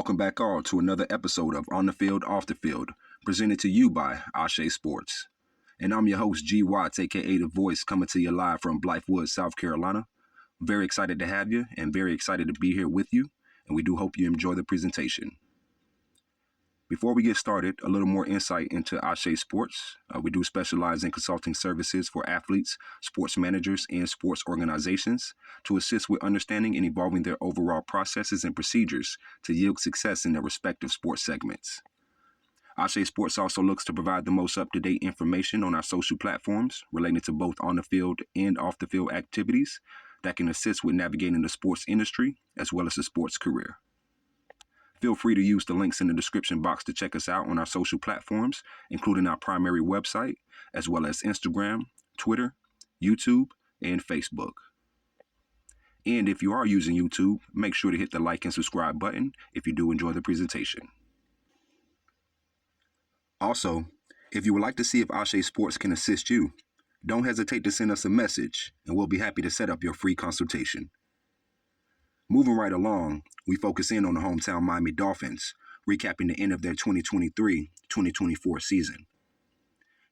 Welcome back all to another episode of On the Field, Off the Field, presented to you by ASE Sports. And I'm your host, G. Watts, a.k.a. The Voice, coming to you live from Blythewood, South Carolina. Very excited to have you and very excited to be here with you, and we do hope you enjoy the presentation. Before we get started, a little more insight into ASE Sports. We do specialize in consulting services for athletes, sports managers, and sports organizations to assist with understanding and evolving their overall processes and procedures to yield success in their respective sports segments. ASE Sports also looks to provide the most up-to-date information on our social platforms relating to both on-the-field and off-the-field activities that can assist with navigating the sports industry as well as the sports career. Feel free to use the links in the description box to check us out on our social platforms, including our primary website, as well as Instagram, Twitter, YouTube, and Facebook. And if you are using YouTube, make sure to hit the like and subscribe button if you do enjoy the presentation. Also, if you would like to see if ASE Sports can assist you, don't hesitate to send us a message, and we'll be happy to set up your free consultation. Moving right along, we focus in on the hometown Miami Dolphins, recapping the end of their 2023-2024 season.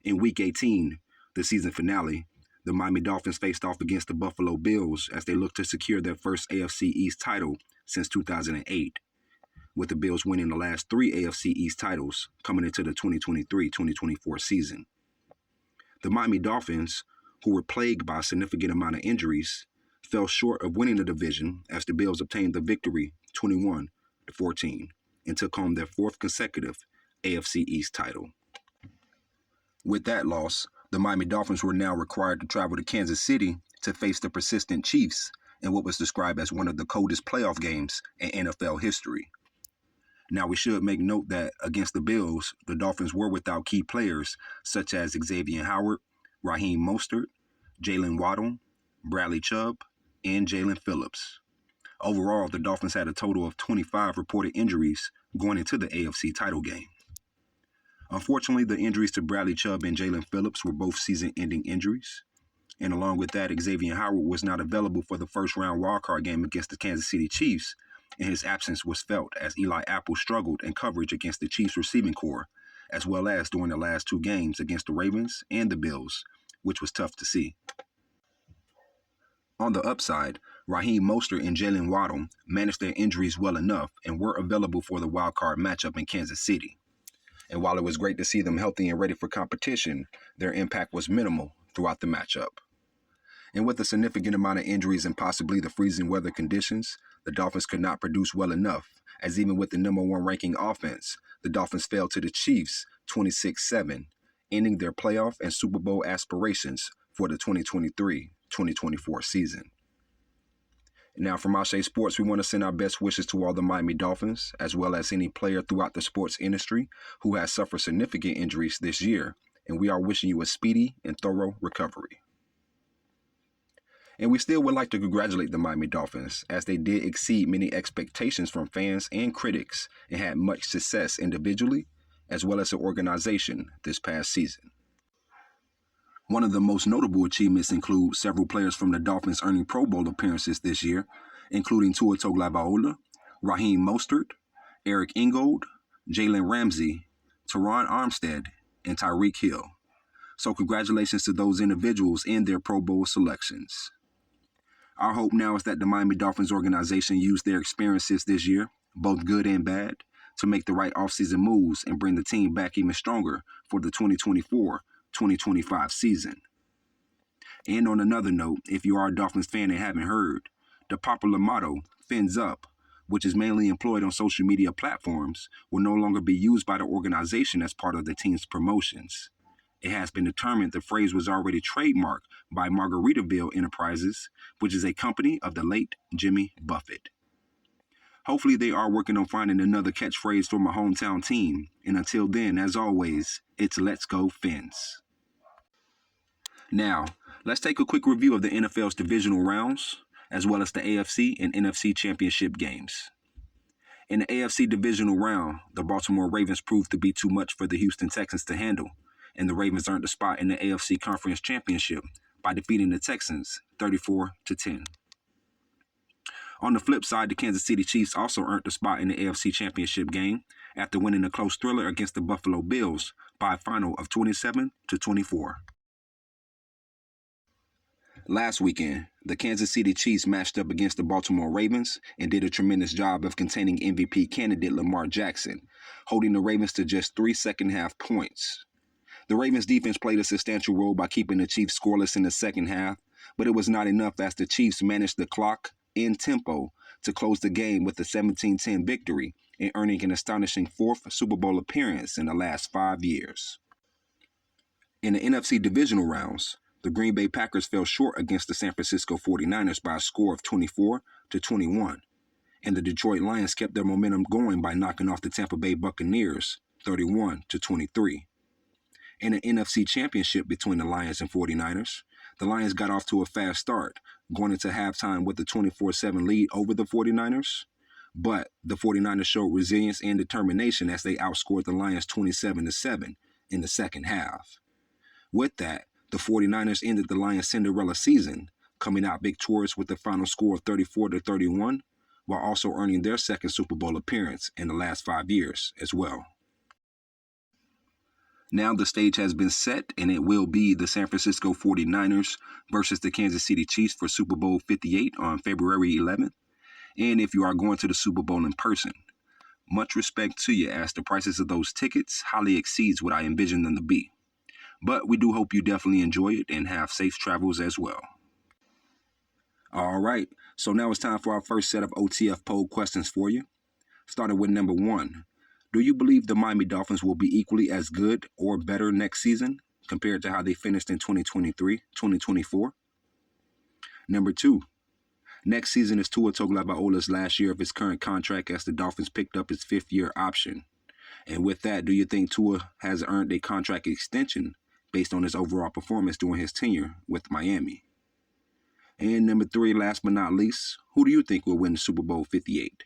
In Week 18, the season finale, the Miami Dolphins faced off against the Buffalo Bills as they looked to secure their first AFC East title since 2008, with the Bills winning the last 3 AFC East titles coming into the 2023-2024 season. The Miami Dolphins, who were plagued by a significant amount of injuries, fell short of winning the division as the Bills obtained the victory 21-14 and took home their 4th consecutive AFC East title. With that loss, the Miami Dolphins were now required to travel to Kansas City to face the persistent Chiefs in what was described as one of the coldest playoff games in NFL history. Now, we should make note that against the Bills, the Dolphins were without key players such as Xavier Howard, Raheem Mostert, Jalen Waddle, Bradley Chubb, and Jalen Phillips. Overall, the Dolphins had a total of 25 reported injuries going into the AFC title game. Unfortunately, the injuries to Bradley Chubb and Jalen Phillips were both season-ending injuries. And along with that, Xavier Howard was not available for the first-round wildcard game against the Kansas City Chiefs, and his absence was felt as Eli Apple struggled in coverage against the Chiefs receiving corps, as well as during the last 2 games against the Ravens and the Bills, which was tough to see. On the upside, Raheem Mostert and Jalen Waddle managed their injuries well enough and were available for the wildcard matchup in Kansas City. And while it was great to see them healthy and ready for competition, their impact was minimal throughout the matchup. And with a significant amount of injuries and possibly the freezing weather conditions, the Dolphins could not produce well enough, as even with the number 1 ranking offense, the Dolphins fell to the Chiefs 26-7, ending their playoff and Super Bowl aspirations for the 2023-2024 season. Now, from ASE Sports, we want to send our best wishes to all the Miami Dolphins, as well as any player throughout the sports industry who has suffered significant injuries this year, and we are wishing you a speedy and thorough recovery. And we still would like to congratulate the Miami Dolphins, as they did exceed many expectations from fans and critics and had much success individually, as well as an organization this past season. One of the most notable achievements include several players from the Dolphins earning Pro Bowl appearances this year, including Tua Tagovailoa, Raheem Mostert, Eric Ingold, Jalen Ramsey, Teron Armstead, and Tyreek Hill. So congratulations to those individuals in their Pro Bowl selections. Our hope now is that the Miami Dolphins organization use their experiences this year, both good and bad, to make the right offseason moves and bring the team back even stronger for the 2024-2025 season. And on another note, if you are a Dolphins fan and haven't heard, the popular motto, "Fins Up," which is mainly employed on social media platforms, will no longer be used by the organization as part of the team's promotions. It has been determined the phrase was already trademarked by Margaritaville Enterprises, which is a company of the late Jimmy Buffett. Hopefully they are working on finding another catchphrase for my hometown team, and until then, as always, it's Let's Go Fins. Now, let's take a quick review of the NFL's divisional rounds, as well as the AFC and NFC championship games. In the AFC divisional round, the Baltimore Ravens proved to be too much for the Houston Texans to handle, and the Ravens earned a spot in the AFC Conference Championship by defeating the Texans 34-10. On the flip side, the Kansas City Chiefs also earned a spot in the AFC Championship game after winning a close thriller against the Buffalo Bills by a final of 27-24. Last weekend, the Kansas City Chiefs matched up against the Baltimore Ravens and did a tremendous job of containing MVP candidate Lamar Jackson, holding the Ravens to just 3 second-half points. The Ravens defense played a substantial role by keeping the Chiefs scoreless in the second half, but it was not enough as the Chiefs managed the clock and tempo to close the game with a 17-10 victory and earning an astonishing 4th Super Bowl appearance in the last 5 years. In the NFC divisional rounds, the Green Bay Packers fell short against the San Francisco 49ers by a score of 24-21, and the Detroit Lions kept their momentum going by knocking off the Tampa Bay Buccaneers 31-23. In an NFC championship between the Lions and 49ers, the Lions got off to a fast start, going into halftime with a 24-7 lead over the 49ers, but the 49ers showed resilience and determination as they outscored the Lions 27-7 in the second half. With that, the 49ers ended the Lions' Cinderella season, coming out victorious with a final score of 34-31, while also earning their second Super Bowl appearance in the last 5 years as well. Now the stage has been set, and it will be the San Francisco 49ers versus the Kansas City Chiefs for Super Bowl 58 on February 11th. And if you are going to the Super Bowl in person, much respect to you as the prices of those tickets highly exceeds what I envisioned them to be. But we do hope you definitely enjoy it and have safe travels as well. All right, so now it's time for our first set of OTF poll questions for you. Starting with number 1. Do you believe the Miami Dolphins will be equally as good or better next season compared to how they finished in 2023-2024? Number 2. Next season is Tua Tagovailoa's last year of his current contract as the Dolphins picked up his 5th-year option. And with that, do you think Tua has earned a contract extension based on his overall performance during his tenure with Miami? And number 3, last but not least, who do you think will win Super Bowl 58?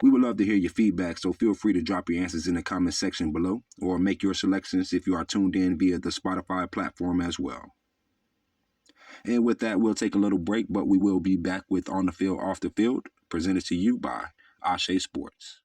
We would love to hear your feedback, so feel free to drop your answers in the comment section below or make your selections if you are tuned in via the Spotify platform as well. And with that, we'll take a little break, but we will be back with On the Field, Off the Field, presented to you by ASE Sports.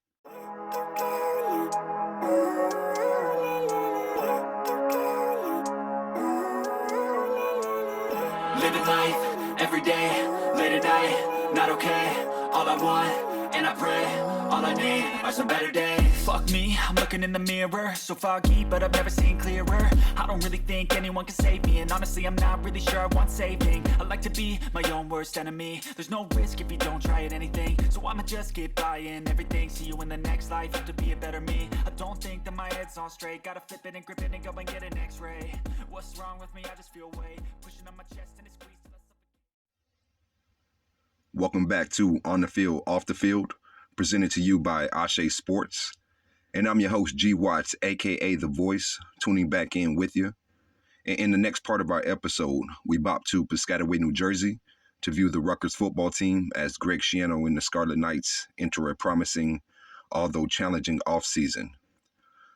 Living life, every day, late at night, not okay. All I want, and I pray, all I need are some better days. Fuck me, I'm looking in the mirror, so foggy, but I've never seen clearer. I don't really think anyone can save me, and honestly I'm not really sure I want saving. I like to be my own worst enemy. There's no risk if you don't try at anything, so I'ma just get buying everything. See you in the next life, have to be a better me. I don't think that my head's on straight, gotta flip it and grip it and go and get an x-ray. What's wrong with me? I just feel weight pushing on my chest and it squeezes. Welcome back to On the Field, Off the Field, presented to you by ASE Sports. And I'm your host, G. Watts, a.k.a. The Voice, tuning back in with you. And in the next part of our episode, we bop to Piscataway, New Jersey, to view the Rutgers football team as Greg Schiano and the Scarlet Knights enter a promising, although challenging, offseason.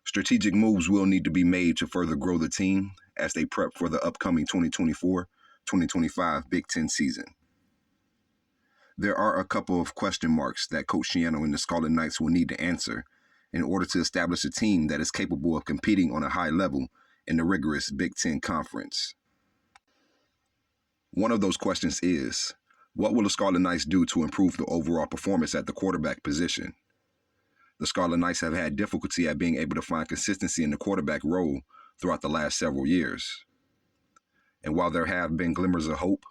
Strategic moves will need to be made to further grow the team as they prep for the upcoming 2024-2025 Big Ten season. There are a couple of question marks that Coach Schiano and the Scarlet Knights will need to answer in order to establish a team that is capable of competing on a high level in the rigorous Big Ten Conference. One of those questions is, what will the Scarlet Knights do to improve the overall performance at the quarterback position? The Scarlet Knights have had difficulty at being able to find consistency in the quarterback role throughout the last several years. And while there have been glimmers of hope,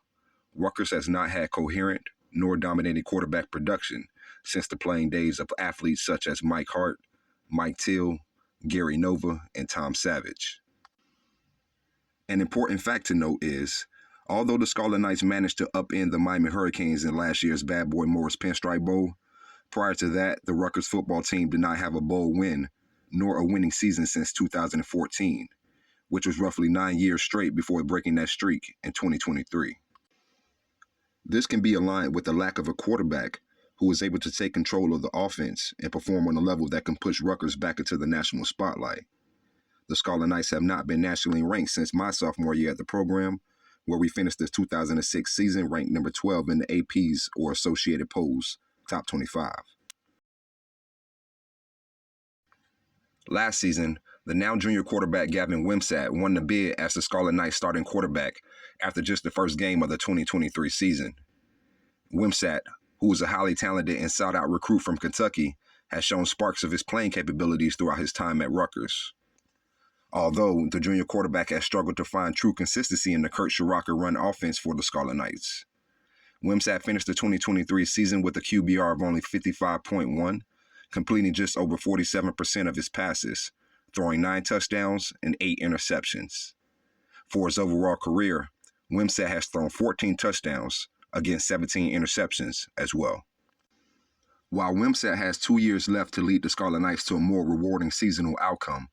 Rutgers has not had coherent nor dominating quarterback production since the playing days of athletes such as Mike Hart, Mike Till, Gary Nova, and Tom Savage. An important fact to note is, although the Scarlet Knights managed to upend the Miami Hurricanes in last year's Bad Boy Morris Pinstripe Bowl, prior to that, the Rutgers football team did not have a bowl win, nor a winning season since 2014, which was roughly 9 years straight before breaking that streak in 2023. This can be aligned with the lack of a quarterback who is able to take control of the offense and perform on a level that can push Rutgers back into the national spotlight. The Scarlet Knights have not been nationally ranked since my sophomore year at the program, where we finished the 2006 season ranked number 12 in the AP's or Associated Polls top 25. Last season, the now junior quarterback Gavin Wimsatt won the bid as the Scarlet Knights starting quarterback after just the first game of the 2023 season. Wimsatt, who is a highly talented and sought-out recruit from Kentucky, has shown sparks of his playing capabilities throughout his time at Rutgers. Although the junior quarterback has struggled to find true consistency in the Kurt Schrocker run offense for the Scarlet Knights. Wimsatt finished the 2023 season with a QBR of only 55.1, completing just over 47% of his passes, throwing 9 touchdowns and 8 interceptions. For his overall career, Wimsatt has thrown 14 touchdowns against 17 interceptions as well. While Wimsatt has 2 years left to lead the Scarlet Knights to a more rewarding seasonal outcome,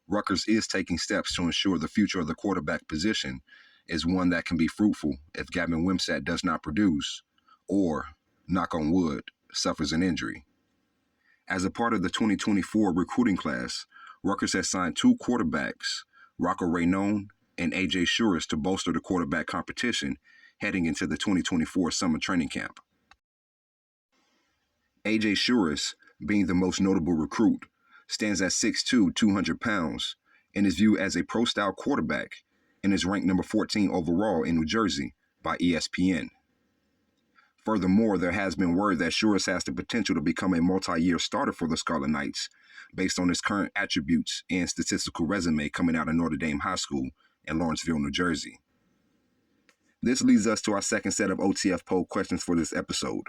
Rutgers is taking steps to ensure the future of the quarterback position is one that can be fruitful if Gavin Wimsatt does not produce or, knock on wood, suffers an injury. As a part of the 2024 recruiting class, Rutgers has signed 2 quarterbacks, Rocco Raynon and A.J. Shuris, to bolster the quarterback competition heading into the 2024 summer training camp. A.J. Shuris, being the most notable recruit, stands at 6'2", 200 pounds, and is viewed as a pro-style quarterback and is ranked number 14 overall in New Jersey by ESPN. Furthermore, there has been word that Shuris has the potential to become a multi-year starter for the Scarlet Knights based on his current attributes and statistical resume coming out of Notre Dame High School in Lawrenceville, New Jersey. This leads us to our second set of OTF poll questions for this episode.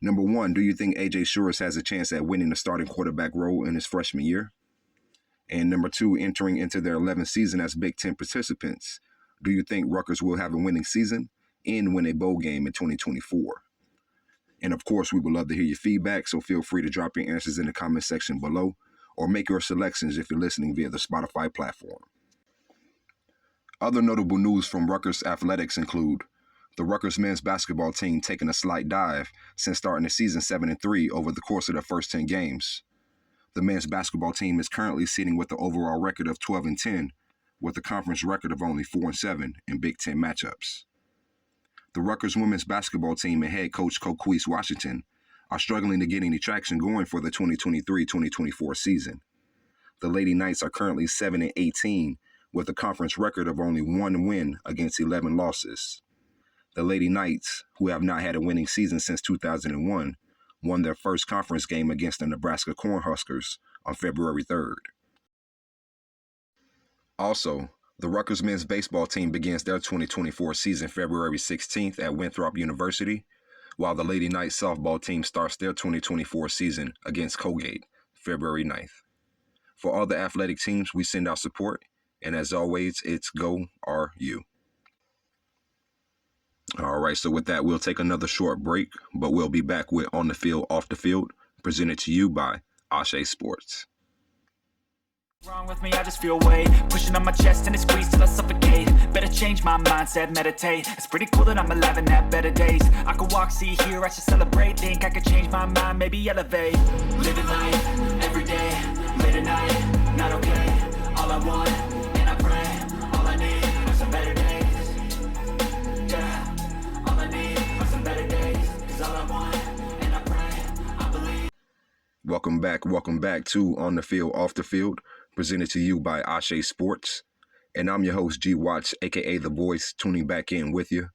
Number 1, do you think A.J. Shuris has a chance at winning the starting quarterback role in his freshman year? And number 2, entering into their 11th season as Big Ten participants, do you think Rutgers will have a winning season and win a bowl game in 2024? And of course, we would love to hear your feedback, so feel free to drop your answers in the comment section below or make your selections if you're listening via the Spotify platform. Other notable news from Rutgers athletics include the Rutgers men's basketball team taking a slight dive since starting the season 7-3 over the course of their first 10 games. The men's basketball team is currently sitting with an overall record of 12-10, with a conference record of only 4-7 in Big Ten matchups. The Rutgers women's basketball team and head coach Coquise Washington are struggling to get any traction going for the 2023-2024 season. The Lady Knights are currently 7-18, with a conference record of only 1 win against 11 losses. The Lady Knights, who have not had a winning season since 2001, won their first conference game against the Nebraska Cornhuskers on February 3rd. Also, the Rutgers men's baseball team begins their 2024 season February 16th at Winthrop University, while the Lady Knights softball team starts their 2024 season against Colgate February 9th. For all the athletic teams, we send our support, and as always, it's Go RU. All right, so with that, we'll take another short break, but we'll be back with On the Field, Off the Field, presented to you by ASE Sports. Wrong with me, I just feel weight pushing on my chest and it squeezes till I suffocate. Better change my mindset, meditate. It's pretty cool that I'm alive and have better days. I could walk, see, hear, I should celebrate. Think I could change my mind, maybe elevate. Living life, every day, late at night, not okay. All I want, and I pray, all I need are some better days. Yeah, all I need are some better days. Cause all I want, and I pray, I believe. Welcome back to On the Field, Off the Field, presented to you by ASE Sports. And I'm your host, G Watts, a.k.a. The Voice, tuning back in with you.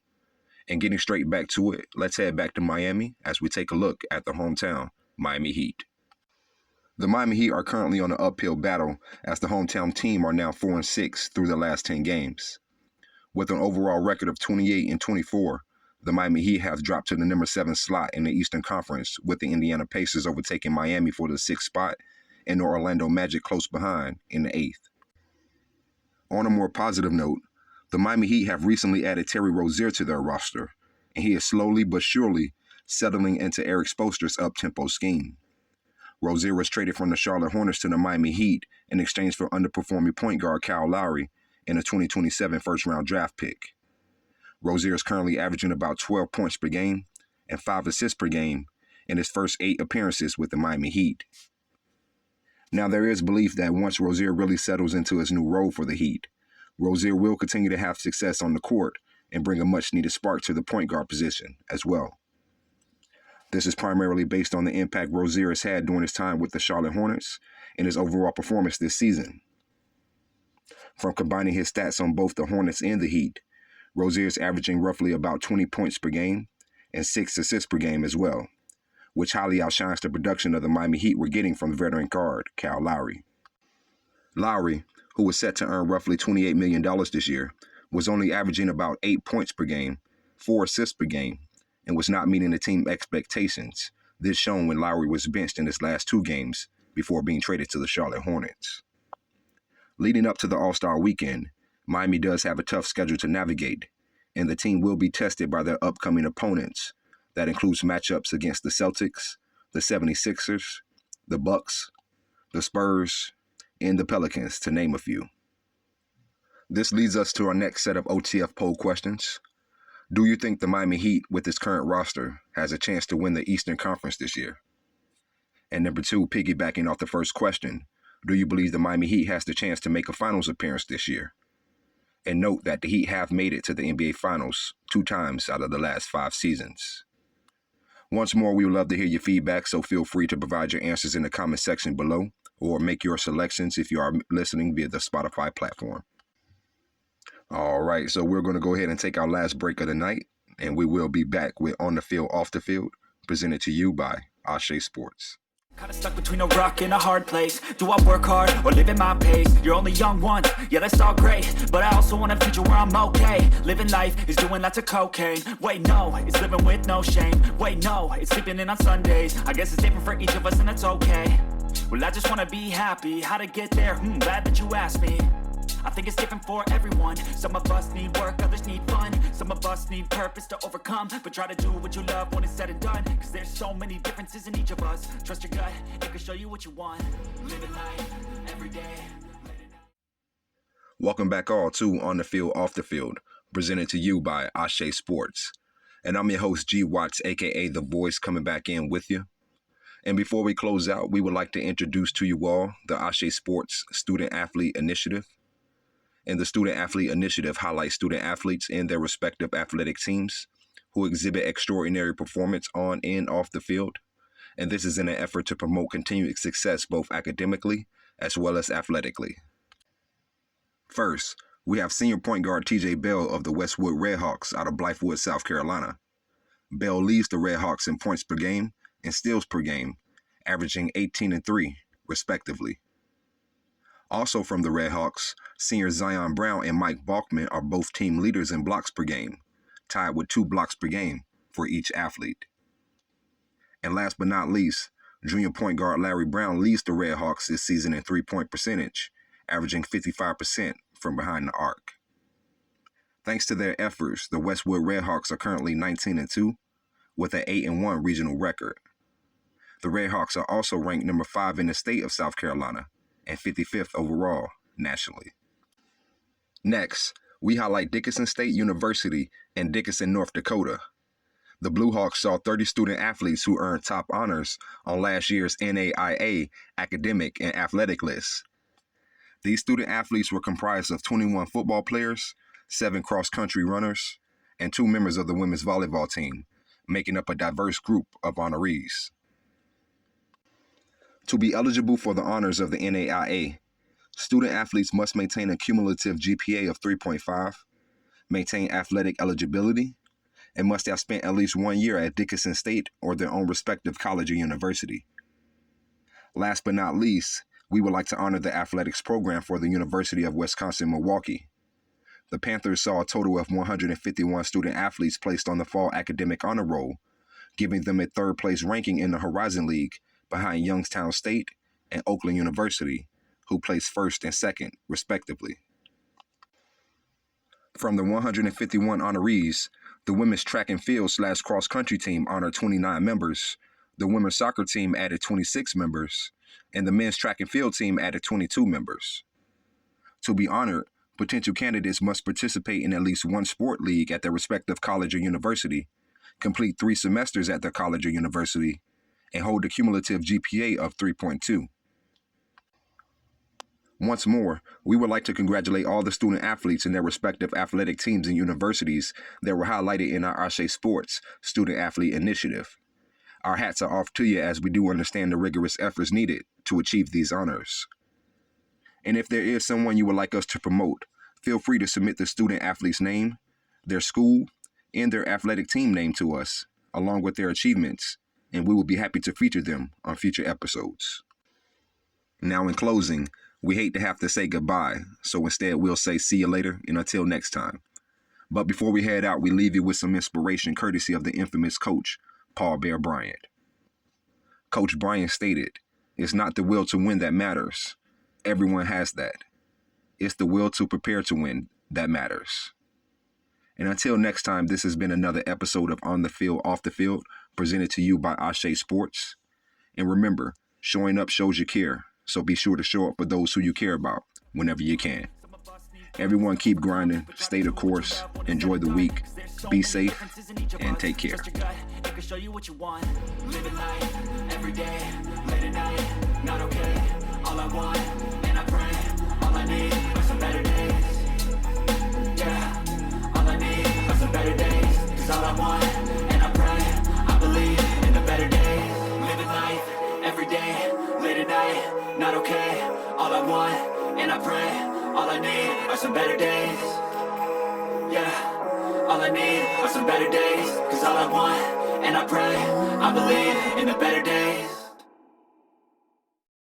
And getting straight back to it, let's head back to Miami as we take a look at the hometown Miami Heat. The Miami Heat are currently on an uphill battle as the hometown team are now 4-6 through the last 10 games. With an overall record of 28-24, the Miami Heat have dropped to the number 7 slot in the Eastern Conference, with the Indiana Pacers overtaking Miami for the 6th spot and the Orlando Magic close behind in the 8th. On a more positive note, the Miami Heat have recently added Terry Rozier to their roster, and he is slowly but surely settling into Eric Spoelstra's up-tempo scheme. Rozier was traded from the Charlotte Hornets to the Miami Heat in exchange for underperforming point guard Kyle Lowry and a 2027 first-round draft pick. Rozier is currently averaging about 12 points per game and 5 assists per game in his first 8 appearances with the Miami Heat. Now, there is belief that once Rozier really settles into his new role for the Heat, Rozier will continue to have success on the court and bring a much-needed spark to the point guard position as well. This is primarily based on the impact Rozier has had during his time with the Charlotte Hornets and his overall performance this season. From combining his stats on both the Hornets and the Heat, Rozier is averaging roughly about 20 points per game and 6 assists per game as well, which highly outshines the production of the Miami Heat were getting from veteran guard Kyle Lowry. Lowry, who was set to earn roughly $28 million this year, was only averaging about 8 points per game, 4 assists per game, and was not meeting the team expectations, this shown when Lowry was benched in his last 2 games before being traded to the Charlotte Hornets. Leading up to the All-Star weekend, Miami does have a tough schedule to navigate, and the team will be tested by their upcoming opponents. That includes matchups against the Celtics, the 76ers, the Bucks, the Spurs, and the Pelicans, to name a few. This leads us to our next set of OTF poll questions. Do you think the Miami Heat, with its current roster, has a chance to win the Eastern Conference this year? And number 2, piggybacking off the first question, do you believe the Miami Heat has the chance to make a finals appearance this year? And note that the Heat have made it to the NBA Finals 2 times out of the last 5 seasons. Once more, we would love to hear your feedback, so feel free to provide your answers in the comment section below, or make your selections if you are listening via the Spotify platform. All right, so we're going to go ahead and take our last break of the night, and we will be back with On the Field, Off the Field, presented to you by ASE Sports. Kinda stuck between a rock and a hard place. Do I work hard or live at my pace? You're only young once, yeah, that's all great, but I also want a future where I'm okay. Living life is doing lots of cocaine. Wait, no, it's living with no shame. Wait, no, it's sleeping in on Sundays. I guess it's different for each of us and that's okay. Well, I just wanna be happy. How to get there? Glad that you asked me. I think it's different for everyone. Some of us need work, others need fun. Some of us need purpose to overcome. But try to do what you love when it's said and done. Cause there's so many differences in each of us. Trust your gut, it can show you what you want. Living life, every day. Welcome back all to On the Field, Off the Field, presented to you by ASE Sports. And I'm your host, G. Watts, a.k.a. The Voice, coming back in with you. And before we close out, we would like to introduce to you all the ASE Sports Student Athlete Initiative. And the Student Athlete Initiative highlights student athletes and their respective athletic teams who exhibit extraordinary performance on and off the field. And this is in an effort to promote continued success both academically as well as athletically. First, we have senior point guard TJ Bell of the Westwood Redhawks out of Blythewood, South Carolina. Bell leads the Redhawks in points per game and steals per game, averaging 18 and 3, respectively. Also from the Redhawks, senior Zion Brown and Mike Balkman are both team leaders in blocks per game, tied with 2 blocks per game for each athlete. And last but not least, junior point guard Larry Brown leads the Redhawks this season in three-point percentage, averaging 55% from behind the arc. Thanks to their efforts, the Westwood Redhawks are currently 19 and 2 with an 8 and 1 regional record. The Redhawks are also ranked number 5 in the state of South Carolina and 55th overall nationally. Next, we highlight Dickinson State University and Dickinson, North Dakota. The Blue Hawks saw 30 student athletes who earned top honors on last year's NAIA academic and athletic list. These student athletes were comprised of 21 football players, 7 cross-country runners, and 2 members of the women's volleyball team, making up a diverse group of honorees. To be eligible for the honors of the NAIA, student athletes must maintain a cumulative GPA of 3.5, maintain athletic eligibility, and must have spent at least 1 year at Dickinson State or their own respective college or university. Last but not least, we would like to honor the athletics program for the University of Wisconsin-Milwaukee. The Panthers saw a total of 151 student athletes placed on the fall academic honor roll, giving them a 3rd place ranking in the Horizon League behind Youngstown State and Oakland University, who placed 1st and 2nd, respectively. From the 151 honorees, the women's track and field / cross-country team honored 29 members, the women's soccer team added 26 members, and the men's track and field team added 22 members. To be honored, potential candidates must participate in at least 1 sport league at their respective college or university, complete 3 semesters at their college or university, and hold a cumulative GPA of 3.2. Once more, we would like to congratulate all the student athletes in their respective athletic teams and universities that were highlighted in our ASE Sports Student Athlete Initiative. Our hats are off to you, as we do understand the rigorous efforts needed to achieve these honors. And if there is someone you would like us to promote, feel free to submit the student athlete's name, their school, and their athletic team name to us, along with their achievements, and we will be happy to feature them on future episodes. Now, in closing, we hate to have to say goodbye, so instead we'll say see you later and until next time. But before we head out, we leave you with some inspiration courtesy of the infamous coach, Paul Bear Bryant. Coach Bryant stated, "It's not the will to win that matters. Everyone has that. It's the will to prepare to win that matters." And until next time, this has been another episode of On the Field, Off the Field, presented to you by ASE Sports. And remember, showing up shows you care, so be sure to show up for those who you care about whenever you can. Everyone keep grinding, stay the course, enjoy the week, be safe, and take care. It can show you what you want. Living life every day, late at night, not okay. All I want, and I pray, all I need are some better days. Yeah, all I need are some better days. Cause all I want, and I pray, I believe in the better days. Living life every day, late at night, not okay. All I want, and I pray, all I need are some better days. Yeah, all I need are some better days. Cause all I want, and I pray, I believe in the better days.